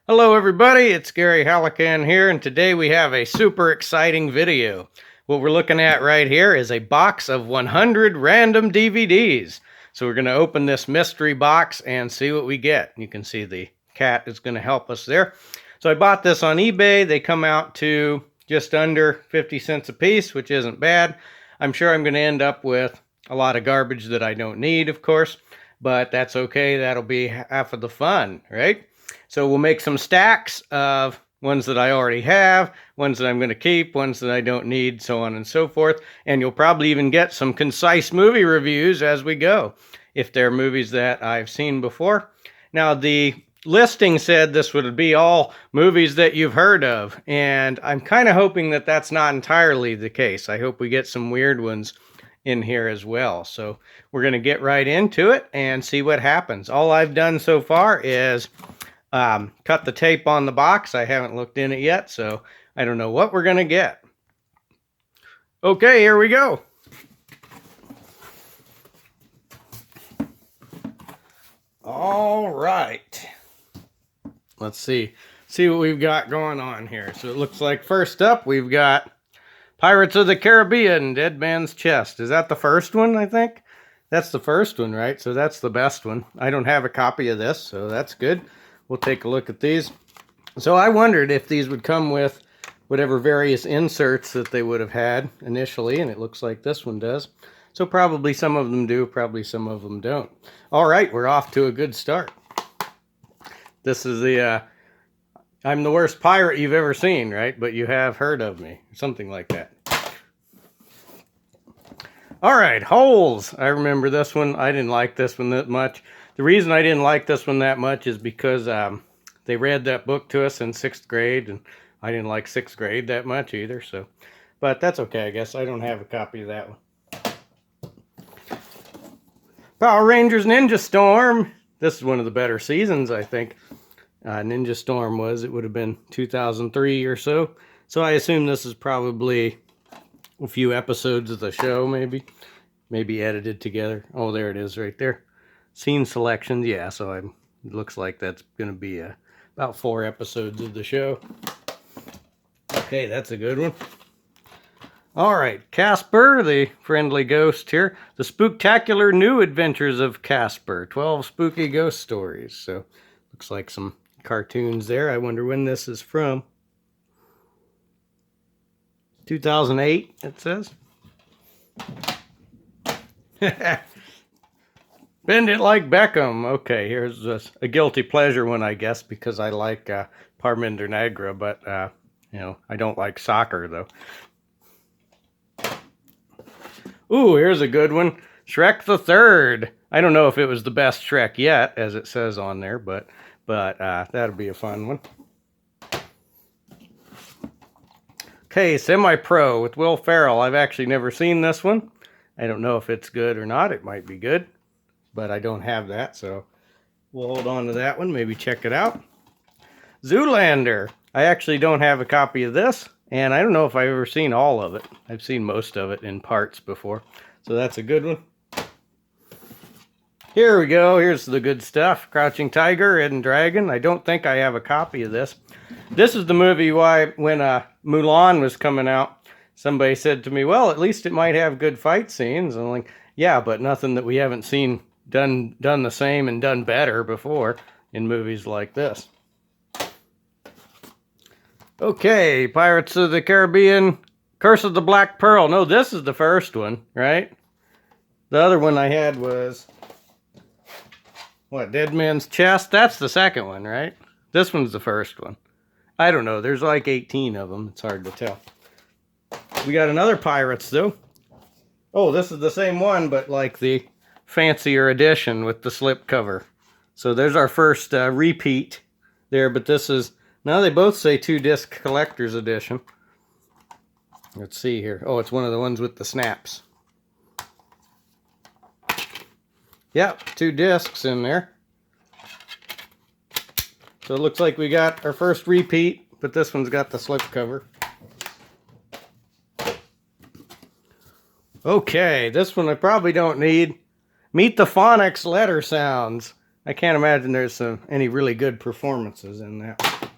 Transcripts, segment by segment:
Hello everybody, it's Gary Hallican here, and today we have a super exciting video. What we're looking at right here is a box of 100 random DVDs. So we're going to open this mystery box and see what we get. You can see the cat is going to help us there. So I bought this on eBay. They come out to just under 50 cents a piece, which isn't bad. I'm sure I'm going to end up with a lot of garbage that I don't need, of course, but that's okay. That'll be half of the fun, right? So we'll make some stacks of ones that I already have, ones that I'm going to keep, ones that I don't need, so on and so forth. And you'll probably even get some concise movie reviews as we go, if they're movies that I've seen before. Now, the listing said this would be all movies that you've heard of, and I'm kind of hoping that that's not entirely the case. I hope we get some weird ones in here as well. So we're going to get right into it and see what happens. All I've done so far is cut the tape on the box. I haven't looked in it yet, so I don't know what we're going to get. Okay, here we go. All right. Let's see what we've got going on here. So it looks like first up we've got Pirates of the Caribbean, Dead Man's Chest. Is that the first one, I think? That's the first one, right? So that's the best one. I don't have a copy of this, so that's good. We'll take a look at these. So I wondered if these would come with whatever various inserts that they would have had initially, and it looks like this one does. So probably some of them do, probably some of them don't. All right, we're off to a good start. This is the, I'm the worst pirate you've ever seen, right? But you have heard of me, something like that. All right, Holes. I remember this one. I didn't like this one that much. The reason I didn't like this one that much is because they read that book to us in 6th grade, and I didn't like 6th grade that much either. So, but that's okay, I guess. I don't have a copy of that one. Power Rangers Ninja Storm. This is one of the better seasons, I think. Ninja Storm was. It would have been 2003 or so. So I assume this is probably a few episodes of the show, maybe edited together. Oh, there it is right there. Scene selections, yeah, so it looks like that's going to be about 4 episodes of the show. Okay, that's a good one. All right, Casper, the friendly ghost here. The Spooktacular New Adventures of Casper, 12 spooky ghost stories. So, looks like some cartoons there. I wonder when this is from. 2008, it says. Bend it like Beckham. Okay, here's this, a guilty pleasure one, I guess, because I like Parminder Nagra, but, you know, I don't like soccer, though. Ooh, here's a good one. Shrek the Third. I don't know if it was the best Shrek yet, as it says on there, but that'll be a fun one. Okay, Semi-Pro with Will Ferrell. I've actually never seen this one. I don't know if it's good or not. It might be good, but I don't have that, so we'll hold on to that one, maybe check it out. Zoolander. I actually don't have a copy of this, and I don't know if I've ever seen all of it. I've seen most of it in parts before, so that's a good one. Here we go. Here's the good stuff. Crouching Tiger, Hidden Dragon. I don't think I have a copy of this. This is the movie when Mulan was coming out. Somebody said to me, well, at least it might have good fight scenes. And I'm like, yeah, but nothing that we haven't seen done the same and done better before in movies like this. Okay, Pirates of the Caribbean, Curse of the Black Pearl. No, this is the first one, right? The other one I had was, what, Dead Man's Chest? That's the second one, right? This one's the first one. I don't know. There's like 18 of them. It's hard to tell. We got another Pirates, though. Oh, this is the same one, but like the fancier edition with the slipcover. So there's our first repeat there, but this is, now they both say 2-disc collector's edition. Let's see here. Oh, it's one of the ones with the snaps. Yep, 2 discs in there. So it looks like we got our first repeat, but this one's got the slipcover. Okay, this one I probably don't need. Meet the Phonics letter sounds. I can't imagine there's any really good performances in that.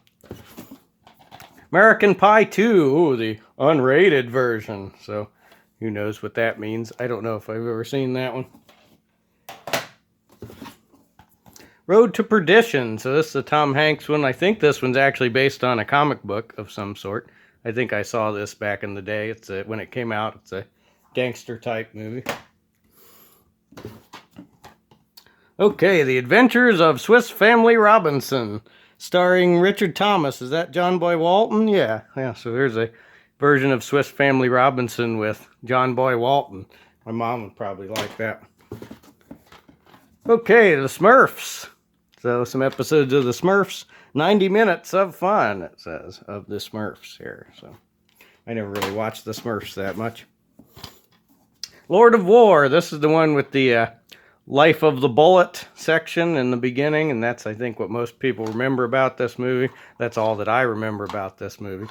American Pie 2, ooh, the unrated version. So, who knows what that means. I don't know if I've ever seen that one. Road to Perdition. So this is the Tom Hanks one. I think this one's actually based on a comic book of some sort. I think I saw this back in the day. When it came out, it's a gangster type movie. Okay, The Adventures of Swiss Family Robinson, starring Richard Thomas. Is that John Boy Walton? Yeah. So there's a version of Swiss Family Robinson with John Boy Walton. My mom would probably like that. Okay, The Smurfs. So some episodes of The Smurfs. 90 minutes of fun, it says, of The Smurfs here. So I never really watched The Smurfs that much. Lord of War. This is the one with the Life of the Bullet section in the beginning, and that's, I think, what most people remember about this movie. That's all that I remember about this movie.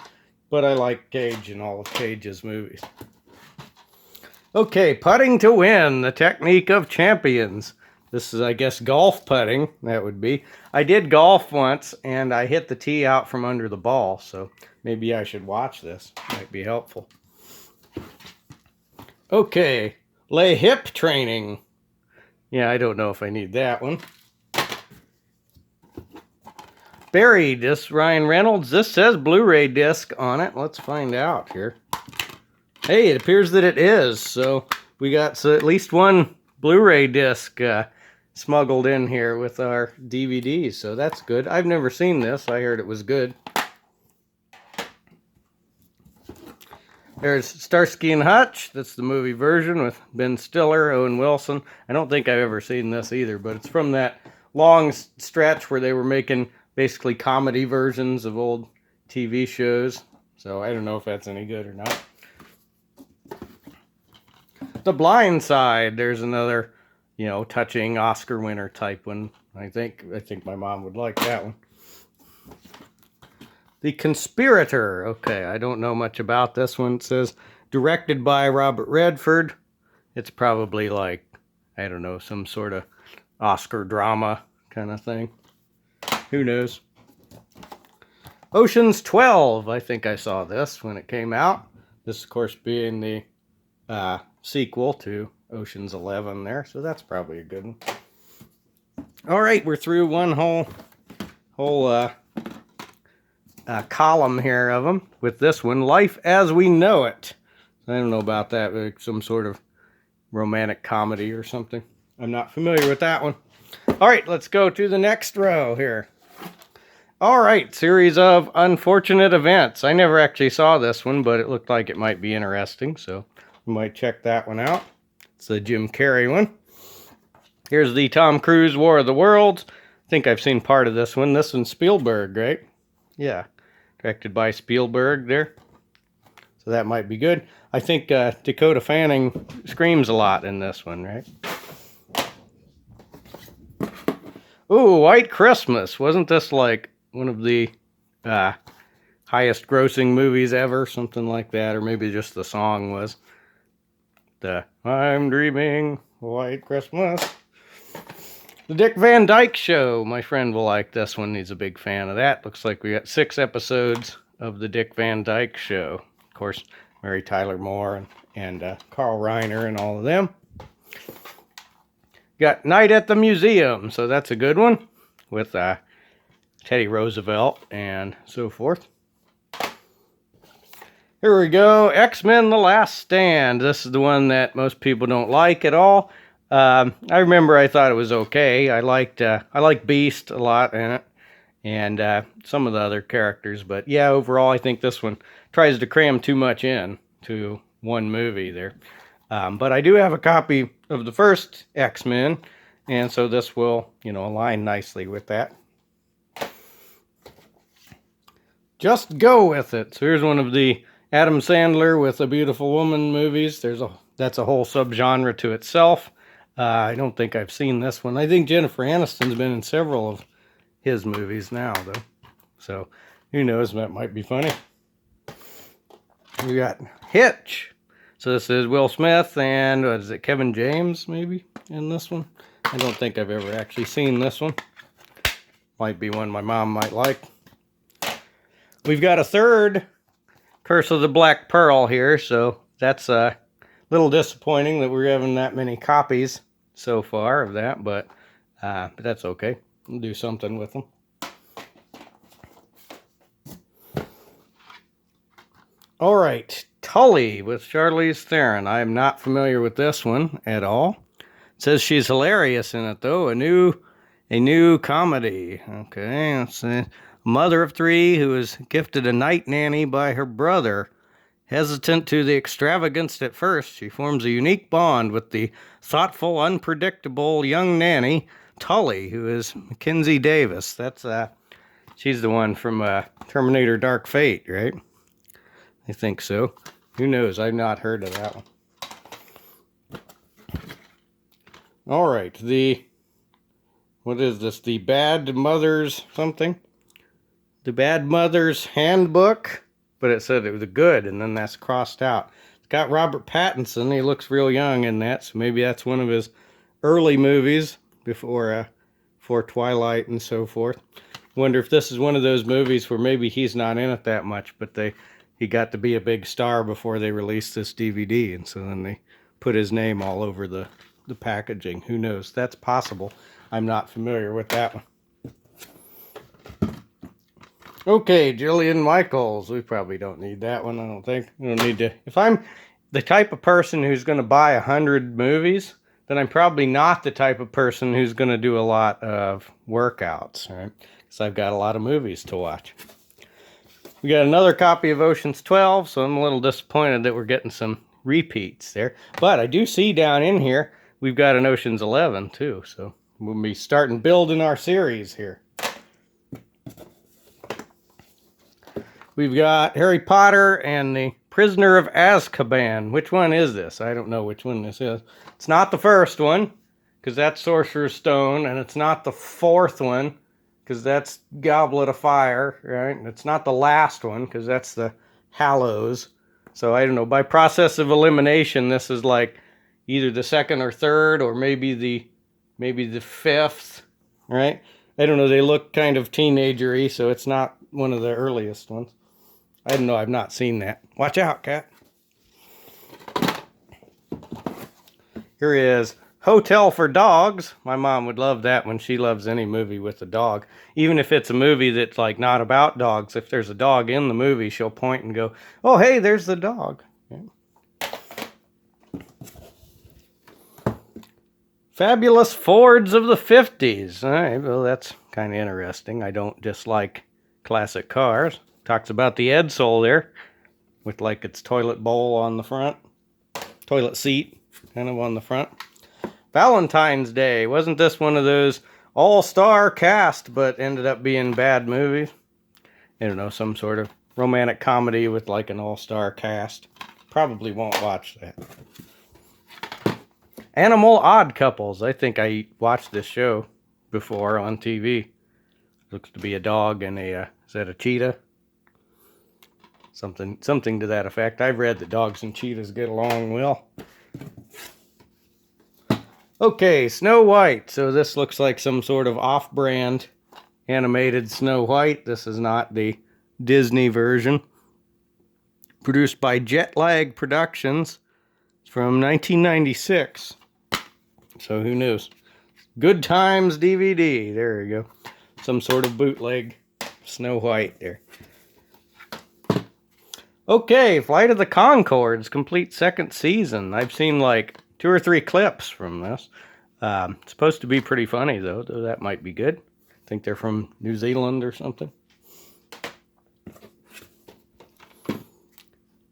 But I like Cage and all of Cage's movies. Okay, Putting to Win, the Technique of Champions. This is, I guess, golf putting, that would be. I did golf once, and I hit the tee out from under the ball, so maybe I should watch this. Might be helpful. Okay, Lay Hip Training. Yeah, I don't know if I need that one. Buried, this Ryan Reynolds. This says Blu-ray disc on it. Let's find out here. Hey, it appears that it is. So we got at least one Blu-ray disc smuggled in here with our DVDs. So that's good. I've never seen this. I heard it was good. There's Starsky and Hutch. That's the movie version with Ben Stiller, Owen Wilson. I don't think I've ever seen this either, but it's from that long stretch where they were making basically comedy versions of old TV shows. So I don't know if that's any good or not. The Blind Side. There's another, touching Oscar winner type one. I think my mom would like that one. The Conspirator. Okay, I don't know much about this one. It says directed by Robert Redford. It's probably like, I don't know, some sort of Oscar drama kind of thing. Who knows? Ocean's 12. I think I saw this when it came out. This, of course, being the sequel to Ocean's 11 there. So that's probably a good one. All right, we're through one whole column here of them with this one, Life as We Know It. I don't know about that, like some sort of romantic comedy or something. I'm not familiar with that one. All right, let's go to the next row here. All right, series of unfortunate events. I never actually saw this one, but it looked like it might be interesting, so we might check that one out. It's the Jim Carrey one. Here's the Tom Cruise War of the Worlds. I think I've seen part of this one. This one's Spielberg, right? Yeah, directed by Spielberg there. So that might be good. I think Dakota Fanning screams a lot in this one, right? Ooh, White Christmas. Wasn't this like one of the highest grossing movies ever? Something like that. Or maybe just the song was. I'm dreaming White Christmas. The Dick Van Dyke Show. My friend will like this one. He's a big fan of that. Looks like we got 6 episodes of the Dick Van Dyke Show. Of course, Mary Tyler Moore and Carl Reiner and all of them. Got Night at the Museum. So that's a good one with Teddy Roosevelt and so forth. Here we go. X-Men The Last Stand. This is the one that most people don't like at all. I remember I thought it was okay. I like Beast a lot in it, and some of the other characters. But yeah, overall, I think this one tries to cram too much in to one movie there. But I do have a copy of the first X-Men, and so this will, align nicely with that. Just Go With It. So here's one of the Adam Sandler with a Beautiful Woman movies. That's a whole subgenre to itself. I don't think I've seen this one. I think Jennifer Aniston's been in several of his movies now, though. So, who knows, that might be funny. We got Hitch. So this is Will Smith and, Kevin James, maybe, in this one? I don't think I've ever actually seen this one. Might be one my mom might like. We've got a third Curse of the Black Pearl here, so that's a little disappointing that we're having that many copies so far of that, but that's okay. We'll do something with them. All right, Tully with Charlize Theron. I am not familiar with this one at all. It says she's hilarious in it, though. A new comedy. Okay, it's a mother of three who is gifted a night nanny by her brother. Hesitant to the extravagance at first, she forms a unique bond with the thoughtful, unpredictable young nanny, Tully, who is Mackenzie Davis. That's she's the one from Terminator Dark Fate, right? I think so. Who knows? I've not heard of that one. All right, what is this? The Bad Mother's something? The Bad Mother's Handbook, but it said it was good, and then that's crossed out. It's got Robert Pattinson. He looks real young in that, so maybe that's one of his early movies before Twilight and so forth. Wonder if this is one of those movies where maybe he's not in it that much, but he got to be a big star before they released this DVD, and so then they put his name all over the packaging. Who knows? That's possible. I'm not familiar with that one. Okay, Jillian Michaels. We probably don't need that one, I don't think. We don't need to. If I'm the type of person who's going to buy 100 movies, then I'm probably not the type of person who's going to do a lot of workouts, right? Because I've got a lot of movies to watch. We got another copy of Ocean's 12, so I'm a little disappointed that we're getting some repeats there. But I do see down in here, we've got an Ocean's 11 too, so we'll be starting building our series here. We've got Harry Potter and the Prisoner of Azkaban. Which one is this? I don't know which one this is. It's not the first one, because that's Sorcerer's Stone, and it's not the fourth one, because that's Goblet of Fire, right? And it's not the last one, because that's the Hallows. So I don't know, by process of elimination, this is like either the second or third, or maybe the fifth, right? I don't know, they look kind of teenager-y, so it's not one of the earliest ones. I don't know, I've not seen that. Watch out, cat. Here is Hotel for Dogs. My mom would love that one. She loves any movie with a dog. Even if it's a movie that's like not about dogs, if there's a dog in the movie, she'll point and go, oh, hey, there's the dog. Yeah. Fabulous Fords of the 50s. All right, well, that's kind of interesting. I don't dislike classic cars. Talks about the Edsel there, with like its toilet bowl on the front. Toilet seat, kind of on the front. Valentine's Day. Wasn't this one of those all-star cast, but ended up being bad movies? I don't know, some sort of romantic comedy with like an all-star cast. Probably won't watch that. Animal Odd Couples. I think I watched this show before on TV. Looks to be a dog and is that a cheetah? Something to that effect. I've read that dogs and cheetahs get along well. Okay, Snow White. So this looks like some sort of off-brand animated Snow White. This is not the Disney version. Produced by Jetlag Productions. It's from 1996. So who knows? Good Times DVD. There you go. Some sort of bootleg Snow White there. Okay, Flight of the Concords, complete second season. I've seen like 2 or 3 clips from this. It's supposed to be pretty funny, though that might be good. I think they're from New Zealand or something.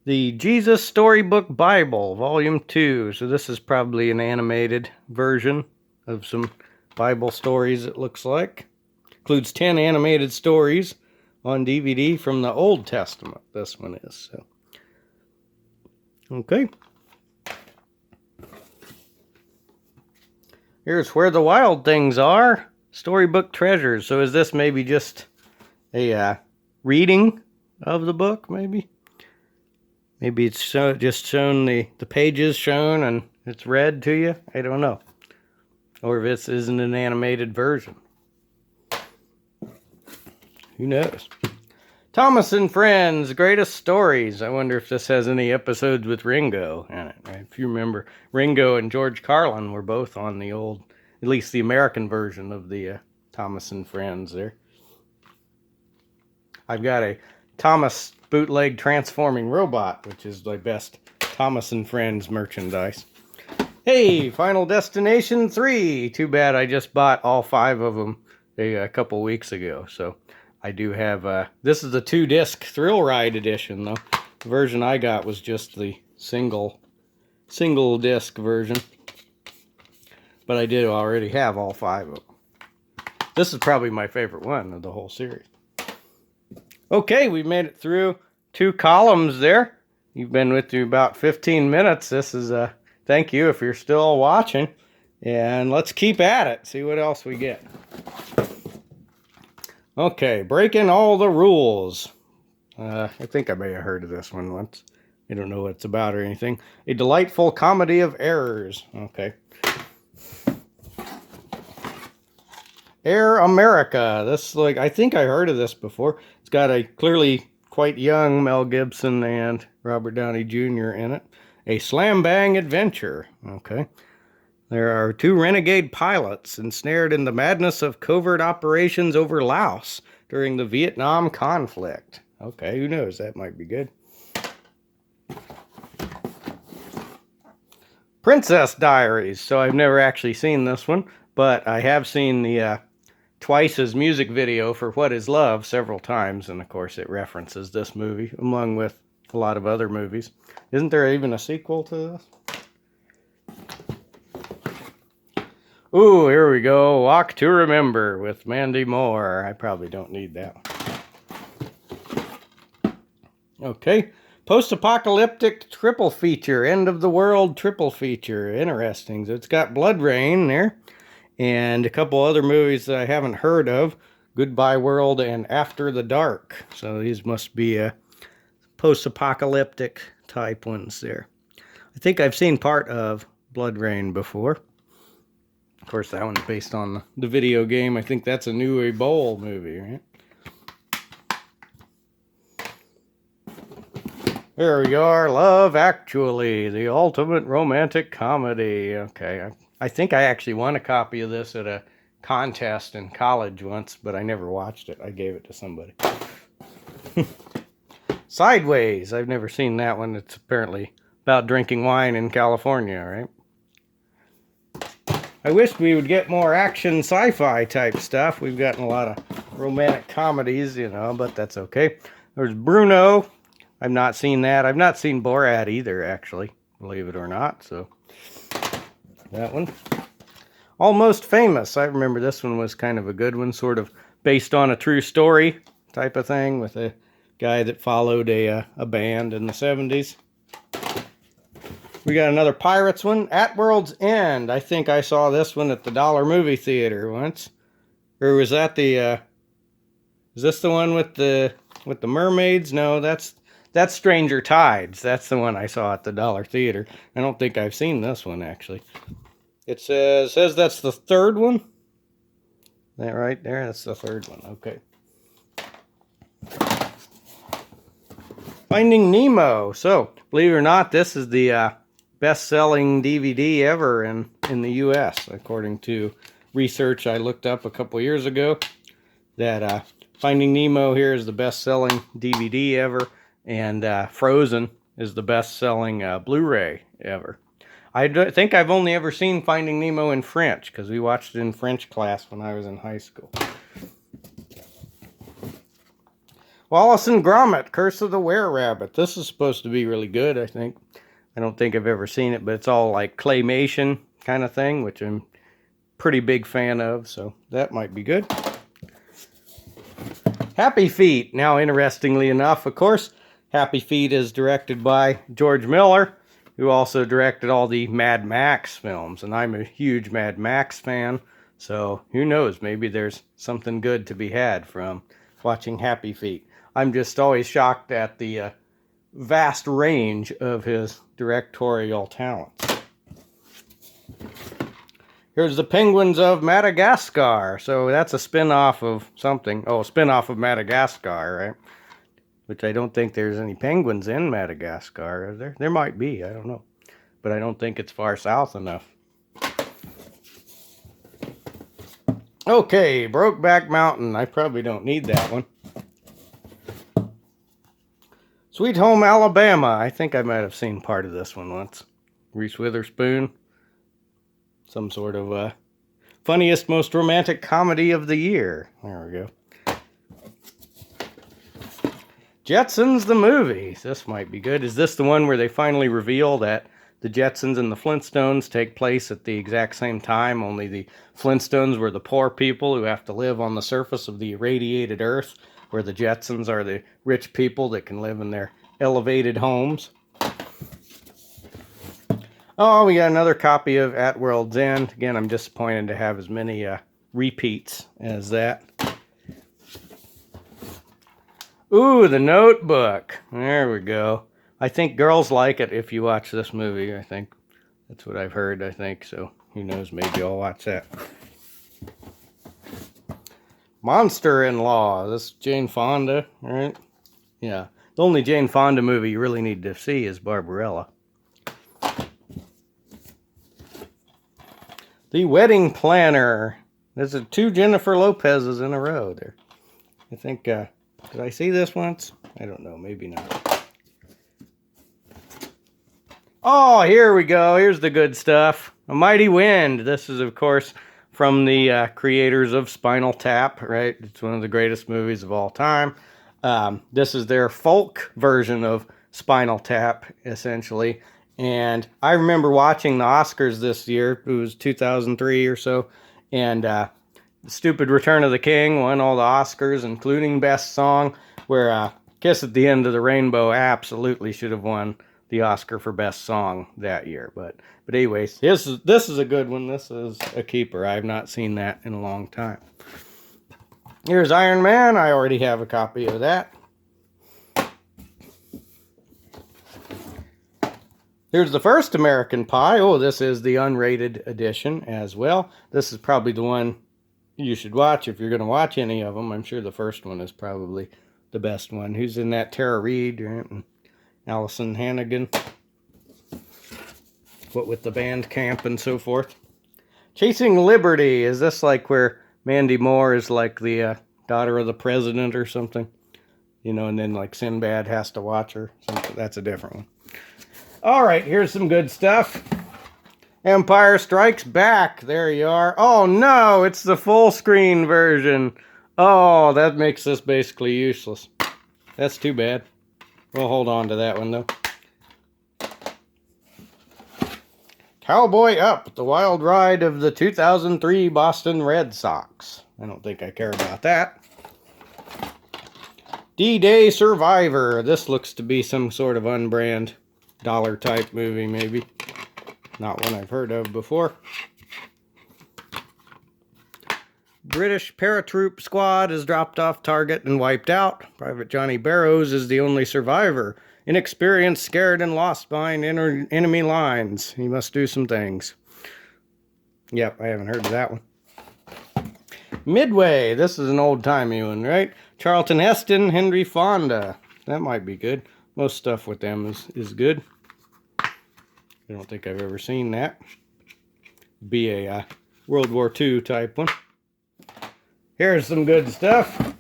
The Jesus Storybook Bible, Volume 2. So this is probably an animated version of some Bible stories, it looks like. Includes 10 animated stories on DVD from the Old Testament. This one is. So. Okay. Here's Where the Wild Things Are. Storybook Treasures. So is this maybe just a reading of the book, maybe? Maybe it's just shown the pages shown and it's read to you? I don't know. Or if this isn't an animated version. Who knows? Thomas and Friends, Greatest Stories. I wonder if this has any episodes with Ringo in it. Right? If you remember, Ringo and George Carlin were both on the old, at least the American version of the Thomas and Friends there. I've got a Thomas bootleg transforming robot, which is the best Thomas and Friends merchandise. Hey, Final Destination 3. Too bad I just bought all 5 of them a couple weeks ago. So I do have, this is the 2-disc Thrill Ride edition, though. The version I got was just the single disc version. But I did already have all 5 of them. This is probably my favorite one of the whole series. Okay, we made it through 2 columns there. You've been with me about 15 minutes. This is thank you if you're still watching. And let's keep at it. See what else we get. Okay, Breaking All the Rules. I think I may have heard of this one once. I don't know what it's about or anything. A Delightful Comedy of Errors. Okay. Air America. This, like, I think I heard of this before. It's got a clearly quite young Mel Gibson and Robert Downey Jr. in it. A slam bang adventure. Okay. There are 2 renegade pilots ensnared in the madness of covert operations over Laos during the Vietnam conflict. Okay, who knows? That might be good. Princess Diaries. So I've never actually seen this one, but I have seen the Twice's music video for What Is Love several times, and of course it references this movie, along with a lot of other movies. Isn't there even a sequel to this? Ooh, here we go. Walk to Remember with Mandy Moore. I probably don't need that one. Okay. Post-apocalyptic triple feature. End of the world triple feature. Interesting. So it's got Blood Rain there. And a couple other movies that I haven't heard of. Goodbye World and After the Dark. So these must be post-apocalyptic type ones there. I think I've seen part of Blood Rain before. Of course, that one's based on the video game. I think that's a New Bowl movie, right? Here we are, Love Actually, the ultimate romantic comedy. Okay, I think I actually won a copy of this at a contest in college once, but I never watched it. I gave it to somebody. Sideways, I've never seen that one. It's apparently about drinking wine in California, right? I wish we would get more action sci-fi type stuff. We've gotten a lot of romantic comedies, you know, but that's okay. There's Bruno. I've not seen that. I've not seen Borat either, actually, believe it or not. So that one. Almost Famous. I remember this one was kind of a good one, sort of based on a true story type of thing with a guy that followed a band in the 70s. We got another Pirates one, At World's End. I think I saw this one at the Dollar Movie Theater once. Or was that the is this the one with the mermaids? No, that's Stranger Tides. That's the one I saw at the Dollar Theater. I don't think I've seen this one actually. It says that's the 3rd one. That right there, that's the 3rd one. Okay. Finding Nemo. So, believe it or not, this is the best-selling DVD ever in the U.S., according to research I looked up a couple years ago, that Finding Nemo here is the best-selling DVD ever, and Frozen is the best-selling Blu-ray ever. I think I've only ever seen Finding Nemo in French, because we watched it in French class when I was in high school. Wallace and Gromit, Curse of the Were-Rabbit. This is supposed to be really good, I think. I don't think I've ever seen it, but it's all like claymation kind of thing, which I'm pretty big fan of, so that might be good. Happy Feet. Now, interestingly enough, of course, Happy Feet is directed by George Miller, who also directed all the Mad Max films, and I'm a huge Mad Max fan, so who knows, maybe there's something good to be had from watching Happy Feet. I'm just always shocked at the vast range of his directorial talents. Here's the Penguins of Madagascar. So that's a spin-off of something. Oh, a spin-off of Madagascar, right? Which I don't think there's any penguins in Madagascar, is there? There might be, I don't know. But I don't think it's far south enough. Okay, Brokeback Mountain. I probably don't need that one. Sweet Home Alabama. I think I might have seen part of this one once. Reese Witherspoon. Some sort of funniest, most romantic comedy of the year. There we go. Jetsons the movie. This might be good. Is this the one where they finally reveal that the Jetsons and the Flintstones take place at the exact same time, only the Flintstones were the poor people who have to live on the surface of the irradiated Earth, where the Jetsons are the rich people that can live in their elevated homes? Oh, we got another copy of At World's End. Again, I'm disappointed to have as many repeats as that. Ooh, The Notebook. There we go. I think girls like it if you watch this movie, I think. That's what I've heard, I think. So, who knows, maybe I'll watch that. Monster-in-Law. This is Jane Fonda, right? Yeah. The only Jane Fonda movie you really need to see is Barbarella. The Wedding Planner. There's 2 Jennifer Lopez's in a row there. I think, did I see this once? I don't know, maybe not. Oh, here we go. Here's the good stuff. A Mighty Wind. This is, of course, from the creators of Spinal Tap, right? It's one of the greatest movies of all time. This is their folk version of Spinal Tap, essentially. And I remember watching the Oscars this year. It was 2003 or so. And the stupid Return of the King won all the Oscars, including Best Song, where Kiss at the End of the Rainbow absolutely should have won the Oscar for Best Song that year. But anyways, this is a good one. This is a keeper. I have not seen that in a long time. Here's Iron Man. I already have a copy of that. Here's the first American Pie. Oh, this is the unrated edition as well. This is probably the one you should watch if you're going to watch any of them. I'm sure the first one is probably the best one. Who's in that? Tara Reid, right? And Allison Hannigan. What with the band camp and so forth. Chasing Liberty. Is this like where Mandy Moore is like the daughter of the president or something? You know, and then like Sinbad has to watch her. That's a different one. All right, here's some good stuff. Empire Strikes Back. There you are. Oh, no, it's the full screen version. Oh, that makes this basically useless. That's too bad. We'll hold on to that one, though. Cowboy Up, the wild ride of the 2003 Boston Red Sox. I don't think I care about that. D-Day Survivor. This looks to be some sort of unbrand dollar type movie, maybe. Not one I've heard of before. British paratroop squad is dropped off target and wiped out. Private Johnny Barrows is the only survivor. Inexperienced, scared, and lost behind enemy lines. He must do some things. Yep, I haven't heard of that one. Midway. This is an old-timey one, right? Charlton Heston, Henry Fonda. That might be good. Most stuff with them is good. I don't think I've ever seen that. Be a World War II type one. Here's some good stuff.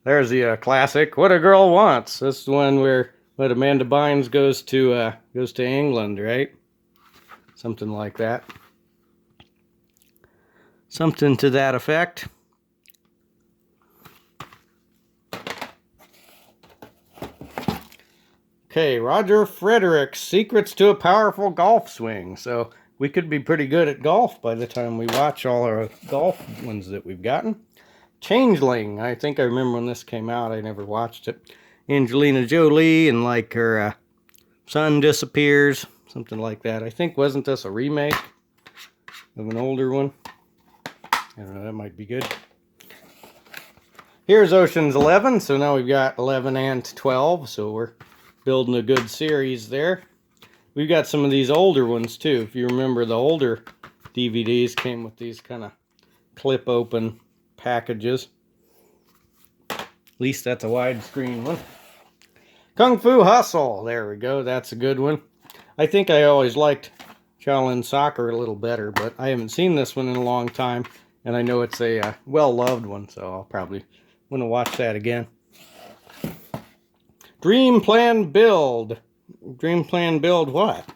There's the classic, What a Girl Wants. This is the one where Amanda Bynes goes to England, right? Something like that. Something to that effect. Okay, Roger Frederick, Secrets to a Powerful Golf Swing. So we could be pretty good at golf by the time we watch all our golf ones that we've gotten. Changeling, I think I remember when this came out. I never watched it. Angelina Jolie and like her son disappears. Something like that. I think, wasn't this a remake of an older one? I don't know, that might be good. Here's Ocean's 11. So now we've got 11 and 12. So we're building a good series there. We've got some of these older ones too. If you remember the older DVDs. Came with these kind of clip open packages. At least that's a widescreen one. Kung Fu Hustle. There we go. That's a good one. I think I always liked Shaolin Soccer a little better, but I haven't seen this one in a long time, and I know it's a well-loved one, so I'll probably want to watch that again. Dream Plan Build. Dream Plan Build what?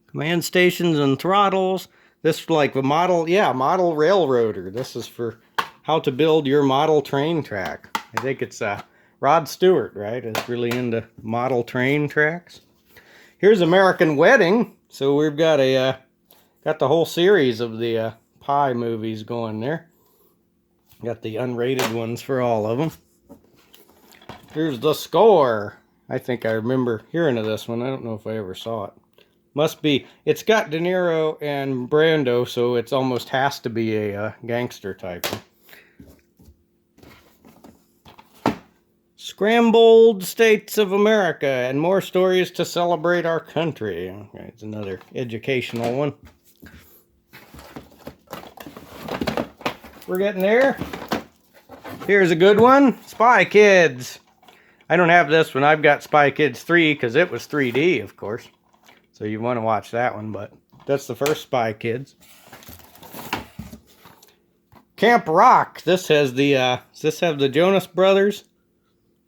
Command stations and throttles. This is like the model, yeah, model railroader. This is for how to build your model train track. I think it's Rod Stewart, right? Is really into model train tracks. Here's American Wedding. So we've got got the whole series of the Pie movies going there. Got the unrated ones for all of them. Here's The Score. I think I remember hearing of this one. I don't know if I ever saw it. Must be. It's got De Niro and Brando, so it almost has to be a gangster type one. Scrambled States of America and More Stories to Celebrate Our Country. Okay, it's another educational one. We're getting there. Here's a good one. Spy Kids. I don't have this one. I've got Spy Kids 3 because it was 3D, of course. So you want to watch that one, but that's the first Spy Kids. Camp Rock. This has the, does this have the Jonas Brothers?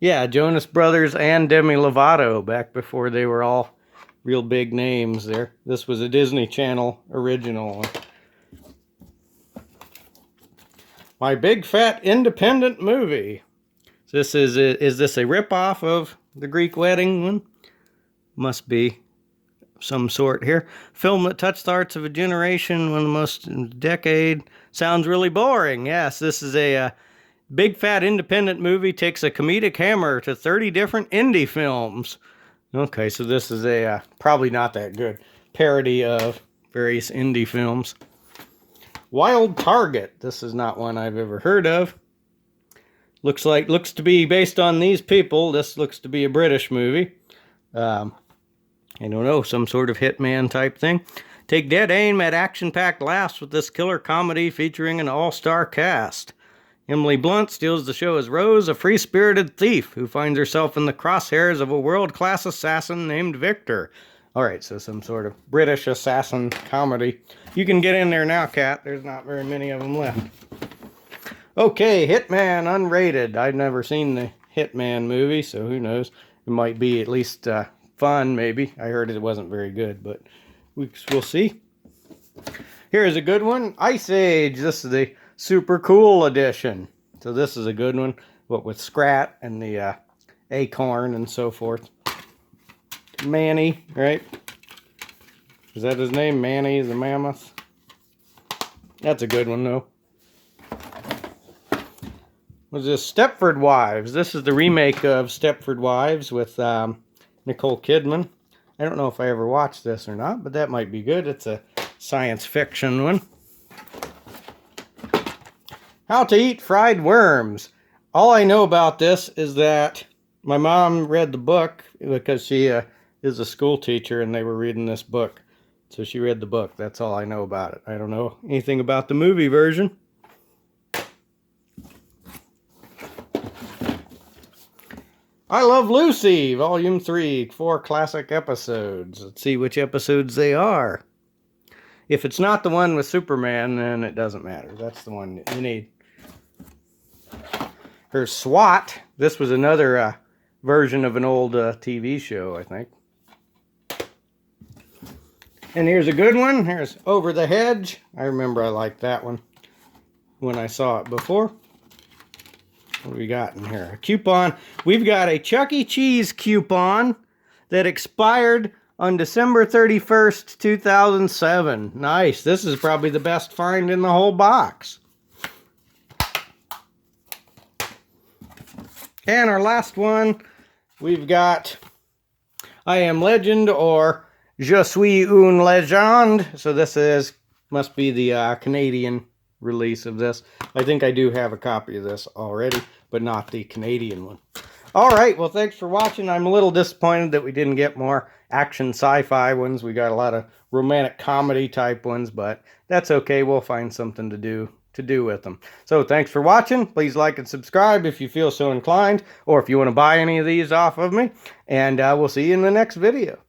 Yeah, Jonas Brothers and Demi Lovato back before they were all real big names there. This was a Disney Channel original one. My Big Fat Independent Movie. This is this a ripoff of the Greek Wedding one? Must be some sort here. Film that touched the hearts of a generation, one of the most in a decade. Sounds really boring. Yes, this is a Big Fat Independent Movie takes a comedic hammer to 30 different indie films. Okay, so this is a probably not that good parody of various indie films. Wild Target. This is not one I've ever heard of. Looks to be based on these people. This looks to be a British movie. I don't know, some sort of hitman type thing. Take dead aim at action-packed laughs with this killer comedy featuring an all-star cast. Emily Blunt steals the show as Rose, a free-spirited thief who finds herself in the crosshairs of a world-class assassin named Victor. Alright, so some sort of British assassin comedy. You can get in there now, Kat. There's not very many of them left. Okay, Hitman Unrated. I've never seen the Hitman movie, so who knows. It might be at least fun, maybe. I heard it wasn't very good, but we'll see. Here's a good one. Ice Age. This is the Super Cool Edition. So this is a good one. What with Scrat and the acorn and so forth. Manny, right? Is that his name? Manny the Mammoth? That's a good one, though. What's this? Stepford Wives. This is the remake of Stepford Wives with Nicole Kidman. I don't know if I ever watched this or not, but that might be good. It's a science fiction one. How to Eat Fried Worms. All I know about this is that my mom read the book because she is a school teacher and they were reading this book. So she read the book. That's all I know about it. I don't know anything about the movie version. I Love Lucy, Volume 3, 4 classic episodes. Let's see which episodes they are. If it's not the one with Superman, then it doesn't matter. That's the one that you need. Here's SWAT. This was another version of an old TV show, I think. And here's a good one. Here's Over the Hedge. I remember I liked that one when I saw it before. What do we got in here? A coupon. We've got a Chuck E. Cheese coupon that expired on December 31st, 2007. Nice. This is probably the best find in the whole box. And our last one, we've got I Am Legend or Je suis une légende. So this must be the Canadian release of this. I think I do have a copy of this already, but not the Canadian one. All right, well, thanks for watching. I'm a little disappointed that we didn't get more action sci-fi ones. We got a lot of romantic comedy type ones, but that's okay. We'll find something to do with them. So thanks for watching. Please like and subscribe if you feel so inclined, or if you want to buy any of these off of me. And we'll see you in the next video.